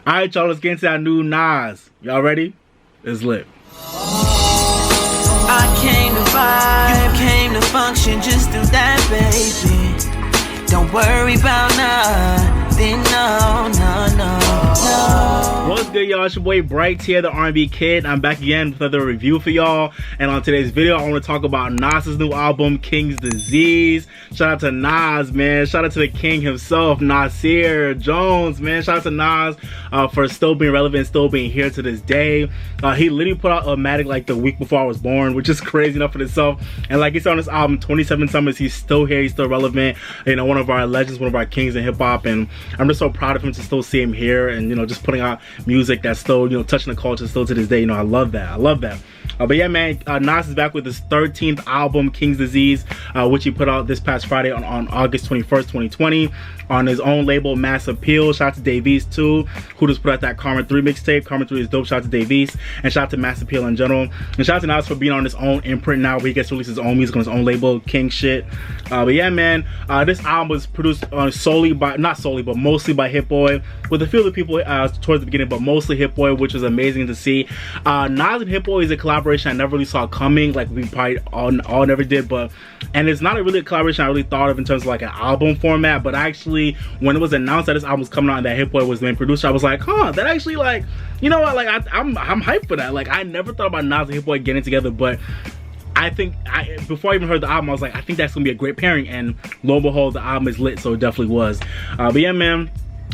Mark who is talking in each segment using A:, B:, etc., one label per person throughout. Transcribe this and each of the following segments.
A: Alright, y'all, let's get into that new Nas. Y'all ready? It's lit.
B: I came to vibe, you came to function, just do that, baby. Don't worry about nothing, no.
A: What's good, y'all? It's your boy Bright here, the R&B Kid. I'm back again with another review for y'all. And on today's video, I want to talk about Nas's new album, King's Disease. Shout out to Nas, man. Shout out to the king himself, Nasir Jones, man. Shout out to Nas for still being relevant, still being here to this day. He literally put out Automatic like the week before I was born, which is crazy enough in itself. And like he said on this album, 27 summers, he's still here, he's still relevant. You know, one of our legends, one of our kings in hip-hop. And I'm just so proud of him to still see him here and, you know, just putting out music that's still, you know, touching the culture still to this day. You know, I love that. But yeah, man, Nas is back with his 13th album, King's Disease, which he put out this past Friday on August 21st, 2020 on his own label, Mass Appeal. Shout out to Dave East too, who just put out that Karma 3 mixtape. Karma 3 is dope. Shout out to Dave East, and shout out to Mass Appeal in general. And shout out to Nas for being on his own imprint now, where he gets to release his own music on his own label, King shit. But yeah, man, this album was produced mostly by Hit Boy, with a few other people towards the beginning, but mostly Hit Boy, which was amazing to see. Nas and Hit Boy is a collaboration I never really saw coming, like we probably all never did, and it's not really a collaboration I really thought of in terms of like an album format. But actually, when it was announced that this album was coming out and that Hit Boy was the main producer, I was like, huh, that actually, like, you know what, like I'm hyped for that. Like, I never thought about Nas and Hit Boy getting together, but I think before I even heard the album, I was like, I think that's gonna be a great pairing, and lo and behold, the album is lit, so it definitely was. But yeah, man,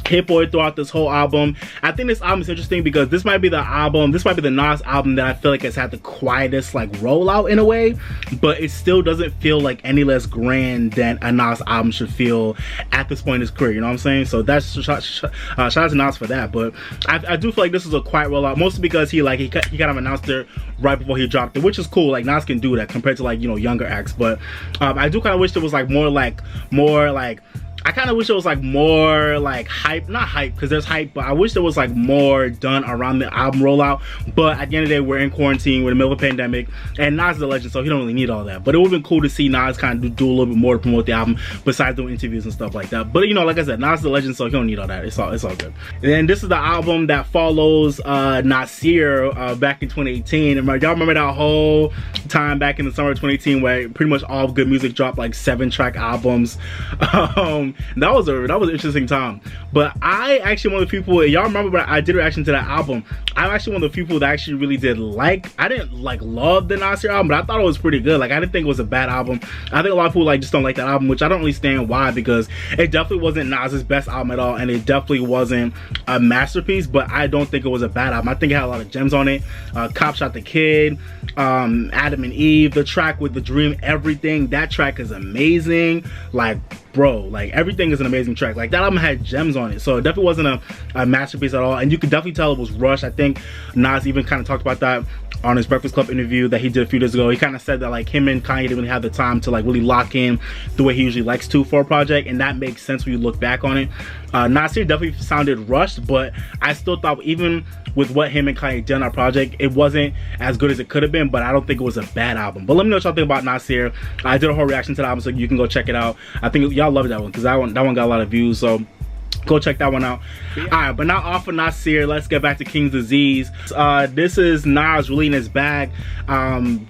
A: Hit Boy throughout this whole album. I think this album is interesting because this might be the Nas album that I feel like has had the quietest like rollout in a way, but it still doesn't feel like any less grand than a Nas album should feel at this point in his career, you know what I'm saying? So that's shout out to Nas for that. But I do feel like this is a quiet rollout, mostly because he kind of announced it right before he dropped it, which is cool. Like, Nas can do that compared to, like, you know, younger acts. But I do kind of wish there was like more I kind of wish it was like more like hype, not hype because there's hype, but I wish there was like more done around the album rollout. But at the end of the day, we're in quarantine, we're in the middle of a pandemic, and Nas is a legend, so he don't really need all that. But it would have been cool to see Nas kind of do a little bit more to promote the album besides doing interviews and stuff like that. But you know, like I said, Nas is a legend, so he don't need all that. It's all good. And then this is the album that follows Nasir back in 2018. And y'all remember that whole time back in the summer of 2018 where pretty much all good music dropped like 7-track albums. That was an interesting time. But I actually one of the people, y'all remember I did a reaction to that album. I'm actually one of the people that actually really did I didn't like love the Nasir album, but I thought it was pretty good. Like, I didn't think it was a bad album. I think a lot of people like just don't like that album, which I don't really understand why, because it definitely wasn't Nas's best album at all, and it definitely wasn't a masterpiece, but I don't think it was a bad album. I think it had a lot of gems on it. Cop Shot the Kid, Adam and Eve, the track with The Dream, Everything, that track is amazing. Like, bro, like, everything is an amazing track. Like, that album had gems on it, so it definitely wasn't a masterpiece at all, and you could definitely tell it was rushed. I think Nas even kind of talked about that on his Breakfast Club interview that he did a few days ago. He kind of said that like him and Kanye didn't really have the time to like really lock in the way he usually likes to for a project, and that makes sense when you look back on it. Nasir definitely sounded rushed, but I still thought even with what him and Kanye did on our project, it wasn't as good as it could have been, but I don't think it was a bad album. But let me know what y'all think about Nasir. I did a whole reaction to the album, so you can go check it out. I think y'all loved that one because that one got a lot of views, so go check that one out. Alright, but now off of Nasir, let's get back to King's Disease. This is Nas really in his bag,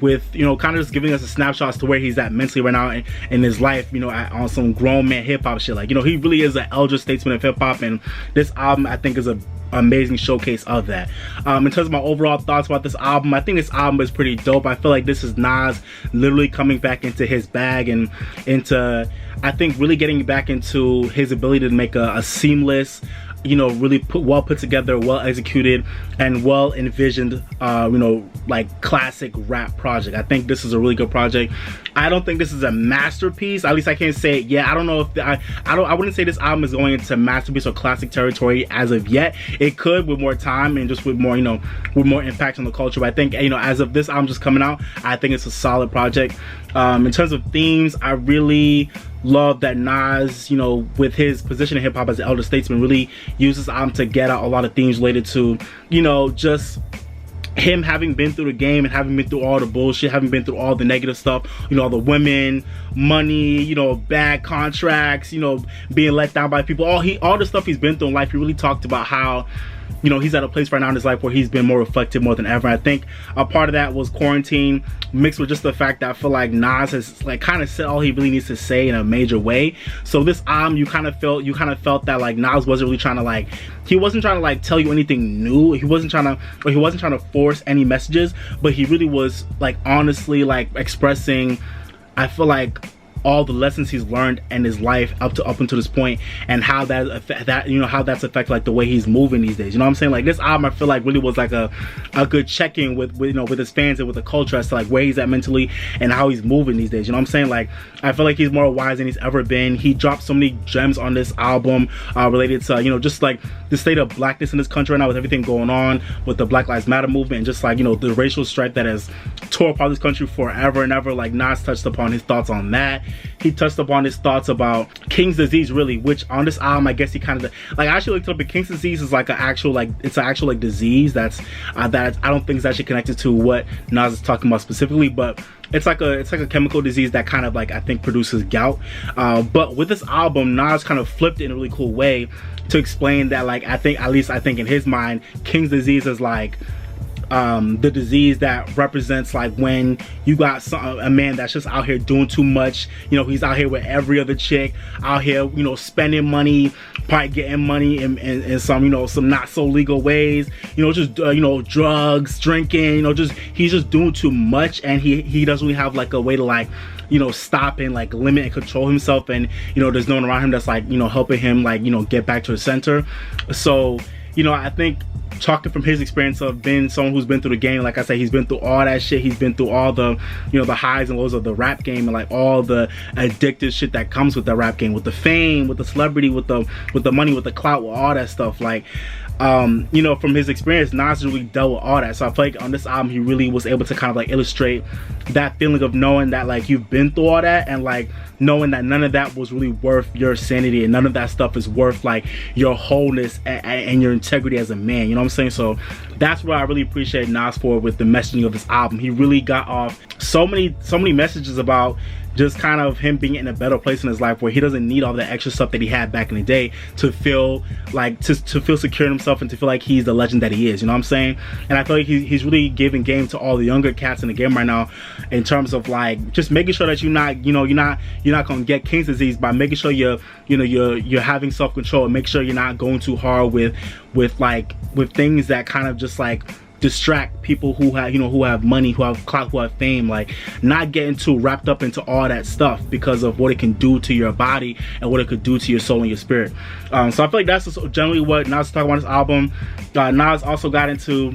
A: with, you know, kind of just giving us a snapshot as to where he's at mentally right now in his life, you know, on some grown man hip-hop shit. Like, you know, he really is an elder statesman of hip-hop, and this album I think is a amazing showcase of that. In terms of my overall thoughts about this album, I think this album is pretty dope. I feel like this is Nas literally coming back into his bag and into, I think, really getting back into his ability to make a seamless, you know, really well put together, well executed, and well envisioned, you know, like classic rap project. I think this is a really good project. I don't think this is a masterpiece. At least I can't say it yet. I don't know if I wouldn't say this album is going into masterpiece or classic territory as of yet. It could with more time and just with more, you know, with more impact on the culture. But I think, you know, as of this album just coming out, I think it's a solid project. In terms of themes, I really love that Nas, you know, with his position in hip-hop as an elder statesman, really uses this album to get out a lot of themes related to, you know, just him having been through the game and having been through all the bullshit, having been through all the negative stuff, you know, all the women, money, you know, bad contracts, you know, being let down by people, all the stuff he's been through in life. He really talked about how you know, he's at a place right now in his life where he's been more reflective more than ever. I think a part of that was quarantine mixed with just the fact that I feel like Nas has like kind of said all he really needs to say in a major way. So this album, you kind of felt that like Nas wasn't really trying to like, he wasn't trying to like tell you anything new. He wasn't trying to force any messages, but he really was like honestly like expressing, I feel like, all the lessons he's learned in his life up until this point, and how how that's affected like the way he's moving these days. You know what I'm saying? Like this album, I feel like really was like a good check-in with you know, with his fans and with the culture as to like where he's at mentally and how he's moving these days. You know what I'm saying? Like I feel like he's more wise than he's ever been. He dropped so many gems on this album related to, you know, just like the state of blackness in this country right now, with everything going on with the Black Lives Matter movement, and just like, you know, the racial strife that has tore apart this country forever and ever. Like Nas touched upon his thoughts on that. He touched upon his thoughts about King's disease, really, which on this album, I guess he kind of like, I actually looked up, but King's disease is like an actual like disease that's that I don't think is actually connected to what Nas is talking about specifically, but it's like a chemical disease that kind of like, I think, produces gout. But with this album, Nas kind of flipped it in a really cool way to explain that, like, I think in his mind, King's disease is like the disease that represents like when you got a man that's just out here doing too much. You know, he's out here with every other chick, out here, you know, spending money, probably getting money in some, you know, some not so legal ways, you know, just you know, drugs, drinking, you know, just he's just doing too much, and he doesn't really have like a way to like, you know, stop and like limit and control himself, and you know, there's no one around him that's like, you know, helping him like, you know, get back to the center. So, you know, I think talking from his experience of being someone who's been through the game, like I said, he's been through all that shit. He's been through all the, you know, the highs and lows of the rap game, and like all the addictive shit that comes with the rap game, with the fame, with the celebrity, with the money, with the clout, with all that stuff. Like, you know, from his experience, Nas really dealt with all that. So I feel like on this album, he really was able to kind of like illustrate that feeling of knowing that like you've been through all that, and like knowing that none of that was really worth your sanity, and none of that stuff is worth like your wholeness and your integrity as a man. You know what I'm saying? So that's what I really appreciate Nas for with the messaging of this album. He really got off so many messages about just kind of him being in a better place in his life, where he doesn't need all the extra stuff that he had back in the day to feel like to feel secure in himself and to feel like he's the legend that he is. You know what I'm saying? And I feel like he's really giving game to all the younger cats in the game right now, in terms of like just making sure that you're not gonna get King's disease by making sure you're having self-control, and make sure you're not going too hard with things that kind of just like distract people who have money, who have clout, who have fame. Like, not getting too wrapped up into all that stuff because of what it can do to your body and what it could do to your soul and your spirit. So I feel like that's just generally what Nas is talking about this album. Nas also got into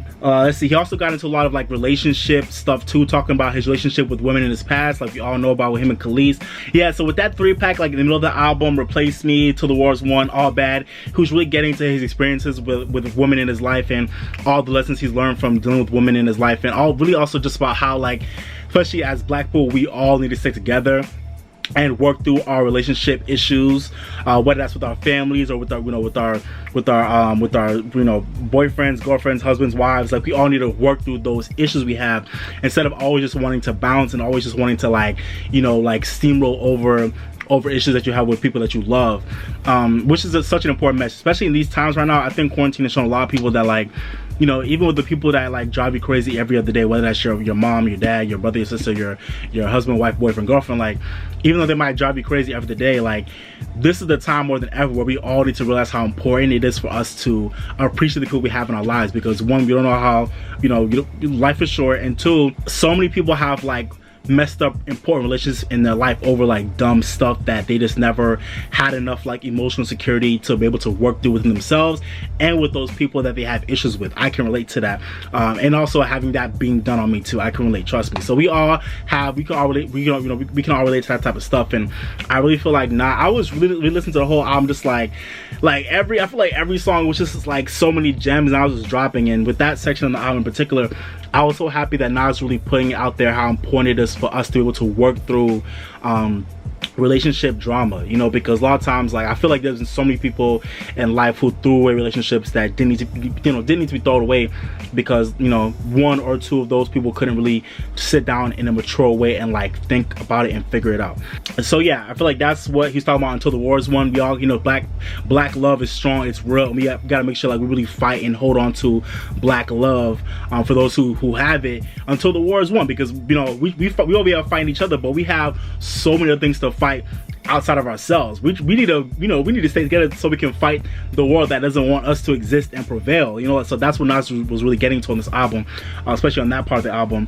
A: he also got into a lot of like relationship stuff too, talking about his relationship with women in his past, like we all know about with him and Khalees. Yeah, so with that 3-pack, like in the middle of the album, Replace Me, Till the War's Won, All Bad, who's really getting to his experiences with women in his life and all the lessons he's learned from dealing with women in his life, and all really also just about how, like, especially as Black people, we all need to stick together and work through our relationship issues, whether that's with our families or with our boyfriends, girlfriends, husbands, wives. Like, we all need to work through those issues we have, instead of always just wanting to bounce and always just wanting to like steamroll over issues that you have with people that you love, which is such an important message, especially in these times right now. I think quarantine has shown a lot of people that, like, you know, even with the people that like drive you crazy every other day, whether that's your mom, your dad, your brother, your sister, your husband, wife, boyfriend, girlfriend, like, even though they might drive you crazy every day, like, this is the time more than ever where we all need to realize how important it is for us to appreciate the people we have in our lives, because one, we don't know how, life is short, and two, so many people have like messed up important relationships in their life over like dumb stuff that they just never had enough like emotional security to be able to work through within themselves and with those people that they have issues with. I can relate to that, and also having that being done on me too. I can relate, trust me. So we can all relate to that type of stuff. And I really feel like I was really listening to the whole album, just I feel like every song was just like so many gems, and I was just dropping. And with that section of the album in particular, I was so happy that Nas really putting it out there how important it is for us to be able to work through relationship drama, you know, because a lot of times, like, I feel like there's so many people in life who threw away relationships that didn't need to be, didn't need to be thrown away because, you know, one or two of those people couldn't really sit down in a mature way and like think about it and figure it out. And so yeah, I feel like that's what he's talking about. Until the War is Won. We all, you know, black love is strong, it's real, and we gotta make sure like we really fight and hold on to black love for those who have it until the war is won, because, you know, we all be out fighting each other, but we have so many other things to fight outside of ourselves. We need to, you know, we need to stay together so we can fight the world that doesn't want us to exist and prevail, you know. So that's what Nas was really getting to on this album, especially on that part of the album.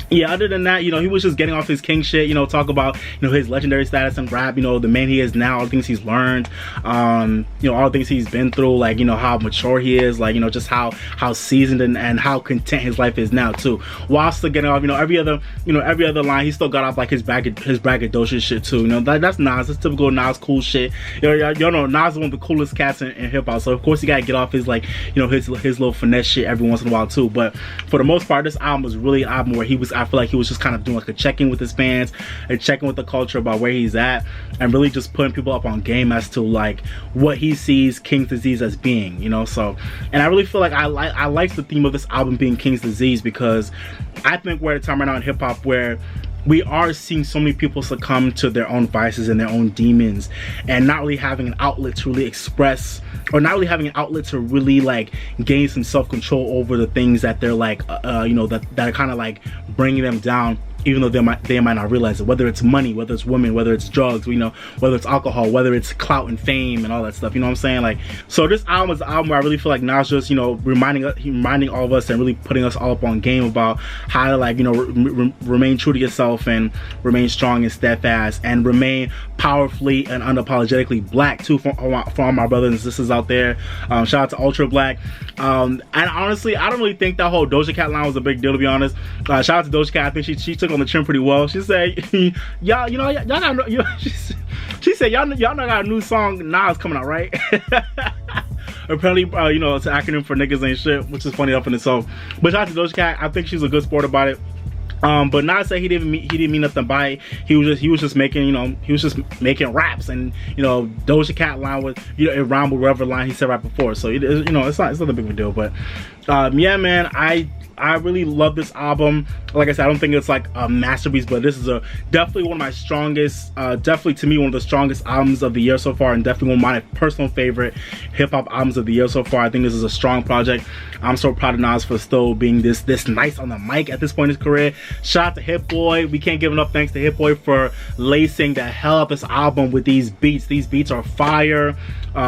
A: Yeah, other than that, you know, he was just getting off his king shit, you know, talk about, you know, his legendary status in rap, you know, the man he is now, all the things he's learned, you know, all the things he's been through, like, you know, how mature he is, like, you know, just how seasoned and how content his life is now too, while still getting off, you know, every other line, he still got off like his braggadocious shit too, you know. That's Nas, that's typical Nas cool shit. Y'all know Nas is one of the coolest cats in hip-hop, so of course he gotta get off his, like, you know, his little finesse shit every once in a while too. But for the most part, this album was really an album where I feel like he was just kind of doing like a check-in with his fans and checking with the culture about where he's at, and really just putting people up on game as to like what he sees King's Disease as being, you know. So, and I really feel like I like the theme of this album being King's Disease, because I think we're at a time right now in hip-hop where we are seeing so many people succumb to their own vices and their own demons, and not really having an outlet to really express, or not really having an outlet to really like gain some self-control over the things that they're like, you know, that are kind of like bringing them down, even though they might not realize it. Whether it's money, whether it's women, whether it's drugs, you know, whether it's alcohol, whether it's clout and fame and all that stuff, you know what I'm saying? Like, so this album is an album where I really feel like Nas just, you know, reminding all of us and really putting us all up on game about how to, like, you know, remain true to yourself and remain strong and steadfast and remain powerfully and unapologetically black too, for all my brothers and sisters out there. Shout out to Ultra Black. And honestly, I don't really think that whole Doja Cat line was a big deal, to be honest. Shout out to Doja Cat. I think she took on the chin pretty well. She said, y'all, you know, y'all got, you know, she said, y'all know got a new song Nas coming out, right? Apparently, you know, it's an acronym for niggas ain't shit, which is funny enough in itself. But shout out to Doja Cat. I think she's a good sport about it. But Nas said he didn't mean nothing by it. He was just making, you know, he was just making raps, and, you know, Doja Cat line with, you know, it rhymed with whatever line he said right before. So it, you know, it's not a big of a deal. But yeah, man, I really love this album. Like I said, I don't think it's like a masterpiece, but this is definitely one of my strongest, definitely to me one of the strongest albums of the year so far, and definitely one of my personal favorite hip-hop albums of the year so far. I think this is a strong project. I'm so proud of Nas for still being this nice on the mic at this point in his career. Shout out to Hit Boy. We can't give enough thanks to Hit Boy for lacing the hell out of this album with these beats. These beats are fire.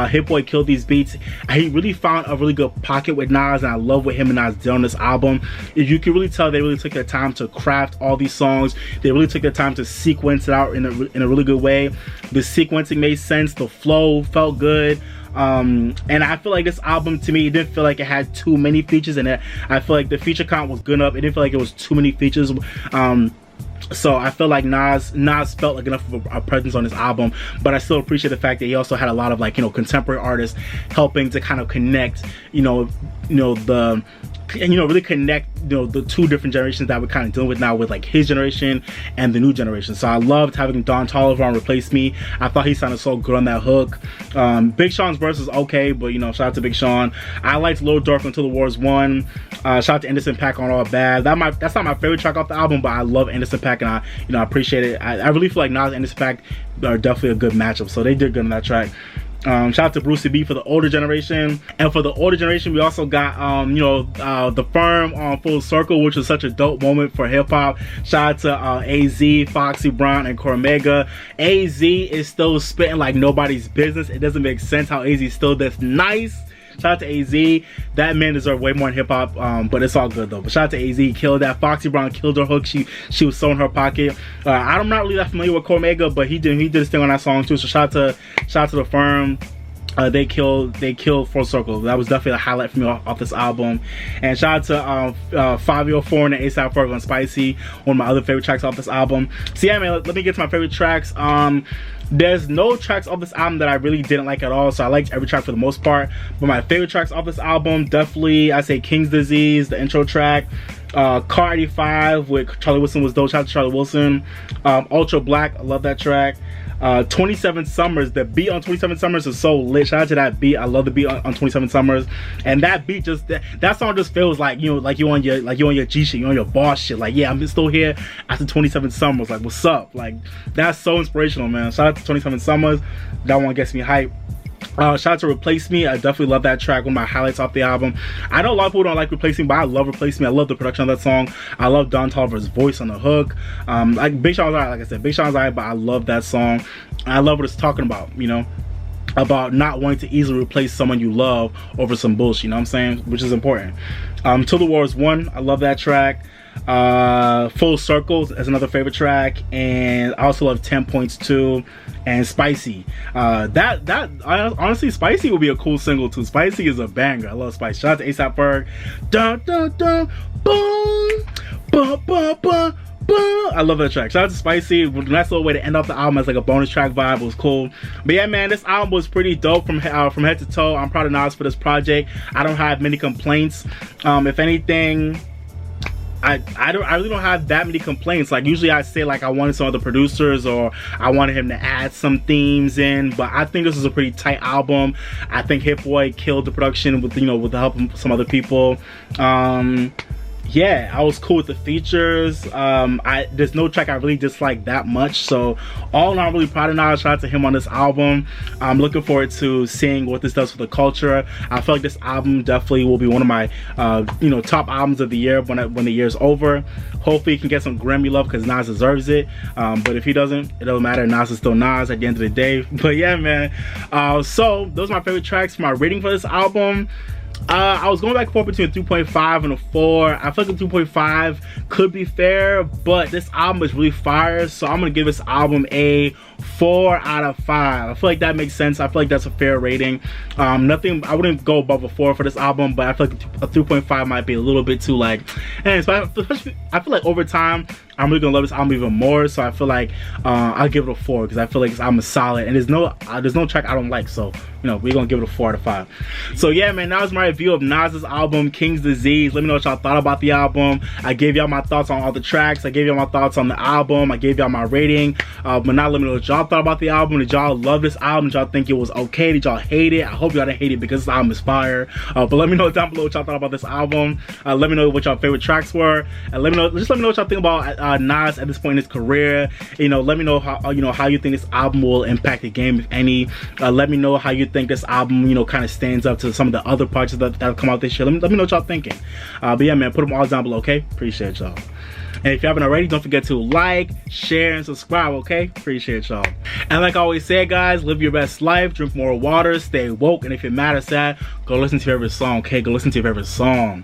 A: Hit Boy killed these beats. He really found a really good pocket with Nas, and I love what him and Nas did on this album. You can really tell they really took their time to craft all these songs. They really took their time to sequence it out in a really good way. The sequencing made sense. The flow felt good. And I feel like this album, to me, it didn't feel like it had too many features in it. I feel like the feature count was good enough. It didn't feel like it was too many features. So I feel like Nas felt like enough of a presence on this album, but I still appreciate the fact that he also had a lot of, like, you know, contemporary artists helping to kind of connect, really connect, you know, the two different generations that we're kind of dealing with now, with like his generation and the new generation. So I loved having Don Toliver on Replace Me. I thought he sounded so good on that hook. Big Sean's verse is okay, but, you know, shout out to Big Sean. I liked Lil Durk Until the War is Won. Shout out to Anderson .Paak on All Bad. That's not my favorite track off the album, but I love Anderson .Paak, and I appreciate it. I really feel like Nas and Anderson .Paak are definitely a good matchup, so they did good on that track. Shout out to Brucey B for the older generation. And for the older generation, we also got The Firm on Full Circle, which was such a dope moment for hip-hop. Shout out to AZ, Foxy Brown, and Cormega. AZ is still spitting like nobody's business. It doesn't make sense how AZ is still this nice. Shout out to AZ. That man deserves way more in hip-hop, but it's all good though. But shout out to AZ, he killed that. Foxy Brown killed her hook. She was so in her pocket. I'm not really that familiar with Cormega, but he did his thing on that song too. So shout out to The Firm. They killed Full Circle. That was definitely a highlight for me off this album. And shout out to 504 and A$AP Ferg on Spicy, one of my other favorite tracks off this album. So yeah, man, let me get to my favorite tracks. There's no tracks off this album that I really didn't like at all, so I liked every track for the most part. But my favorite tracks off this album, definitely I say King's Disease, the intro track. Car 85 with Charlie Wilson was dope. Shout out to Charlie Wilson. Ultra Black, I love that track. 27 Summers, the beat on 27 Summers is so lit. Shout out to that beat. I love the beat on 27 Summers. And that beat just, that song just feels like, you know, like you on your G shit, you on your boss shit. Like, yeah, I'm still here after 27 Summers. Like, what's up? Like, that's so inspirational, man. Shout out to 27 Summers. That one gets me hyped. Shout out to Replace Me. I definitely love that track. One of my highlights off the album. I know a lot of people don't like Replace Me, but I love Replace Me. I love the production of that song. I love Don Toliver's voice on the hook. Like Big Sean's alright, like I said, Big Sean's alright, but I love that song. I love what it's talking about, you know, about not wanting to easily replace someone you love over some bullshit, you know what I'm saying? Which is important. Till the War is Won, I love that track. Full Circles is another favorite track, and I also love 10 Points too, and Spicy. Honestly, Spicy would be a cool single too. Spicy is a banger. I love Spicy. Shout out to A$AP Ferg. Dun dun dun, boom, bum bum bum. I love that track. Shout out to Spicy. Nice little way to end off the album as like a bonus track vibe. It was cool. But yeah, man, this album was pretty dope from head to toe. I'm proud of Nas for this project. I don't have many complaints. If anything, I really don't have that many complaints. Like usually I say like I wanted some other producers or I wanted him to add some themes in, but I think this is a pretty tight album. I think Hit Boy killed the production with, you know, with the help of some other people. Yeah, I was cool with the features. There's no track I really dislike that much. So all in all, I'm really proud of Nas. Shout out to him on this album. I'm looking forward to seeing what this does for the culture. I feel like this album definitely will be one of my you know, top albums of the year when the year's over. Hopefully he can get some Grammy love because Nas deserves it. But if he doesn't, it doesn't matter. Nas is still Nas at the end of the day. But yeah, man. So those are my favorite tracks. My rating for this album, I was going back and forth between a 3.5 and a 4. I feel like a 2.5 could be fair, but this album is really fire, so I'm gonna give this album a 4 out of 5. I feel like that makes sense. I feel like that's a fair rating. Nothing, I wouldn't go above a 4 for this album, but I feel like a 3.5 might be a little bit too like, and so I feel like over time I'm really gonna love this album even more. So I feel like I'll give it a 4 because I feel like this album is solid, and there's no track I don't like. So you know, we're gonna give it a 4 out of 5. So yeah, man, that was my review of Nas's album King's Disease. Let me know what y'all thought about the album. I gave y'all my thoughts on all the tracks. I gave y'all my thoughts on the album. I gave y'all my rating. But now let me know what y'all thought about the album. Did y'all love this album? Did y'all think it was okay? Did y'all hate it? I hope y'all didn't hate it because this album is fire. But let me know down below what y'all thought about this album. Let me know what y'all favorite tracks were, and let me know what y'all think about Nas at this point in his career. You know, let me know how you think this album will impact the game, if any. Let me know how you think this album, you know, kind of stands up to some of the other projects that have come out this year. Let me know what y'all thinking. But yeah, man, put them all down below, okay? Appreciate y'all. And if you haven't already, don't forget to like, share, and subscribe, okay? Appreciate y'all. And like I always say, guys, live your best life, drink more water, stay woke, and if you're mad or sad, go listen to your favorite song, okay? Go listen to your favorite song.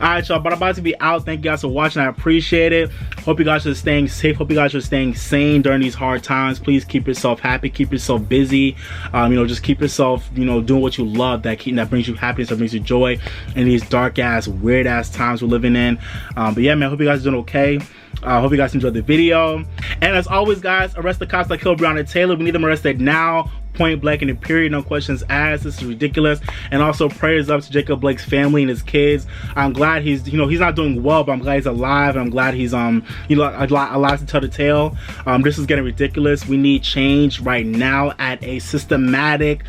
A: Alright, y'all, but I'm about to be out. Thank you guys for watching. I appreciate it. Hope you guys are staying safe. Hope you guys are staying sane during these hard times. Please keep yourself happy. Keep yourself busy. You know, just keep yourself, you know, doing what you love that brings you happiness, that brings you joy in these dark-ass, weird-ass times we're living in. But yeah, man, hope you guys are doing okay. I hope you guys enjoyed the video. And as always, guys, arrest the cops that killed Breonna Taylor. We need them arrested now, point blank, in a period, no questions asked. This is ridiculous. And also prayers up to Jacob Blake's family and his kids. I'm glad he's, you know, he's not doing well, but I'm glad he's alive, and I'm glad he's you know, alive to tell the tale. This is getting ridiculous. We need change right now at a systematic,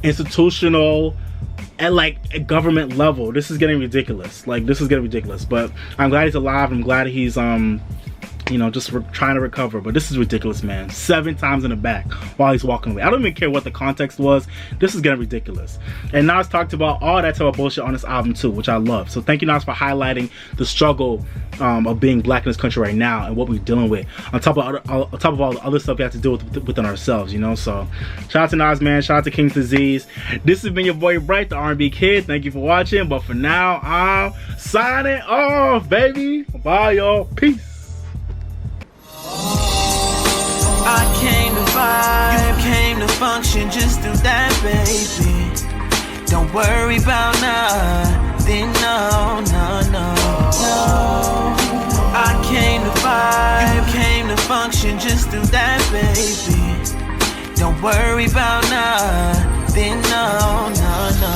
A: institutional, at like a government level. This is getting ridiculous. Like, this is getting ridiculous. But I'm glad he's alive. I'm glad he's you know, just trying to recover. But this is ridiculous, man. 7 times in the back while he's walking away. I don't even care what the context was. This is getting ridiculous. And Nas talked about all that type of bullshit on this album too, which I love. So thank you, Nas, for highlighting the struggle of being black in this country right now and what we're dealing with, on top of all the other stuff we have to deal with within ourselves, you know. So shout out to Nas, man. Shout out to King's Disease. This has been your boy Bright, the R&B Kid. Thank you for watching. But for now, I'm signing off, baby. Bye, y'all. Peace.
B: I came to vibe, you came to function, just do that, baby. Don't worry about nothing, no, no, no, no. I came to vibe, you came to function, just do that, baby. Don't worry about nothing, no, no, no.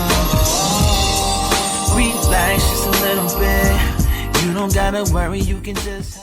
B: Relax just a little bit, you don't gotta gotta worry, you can just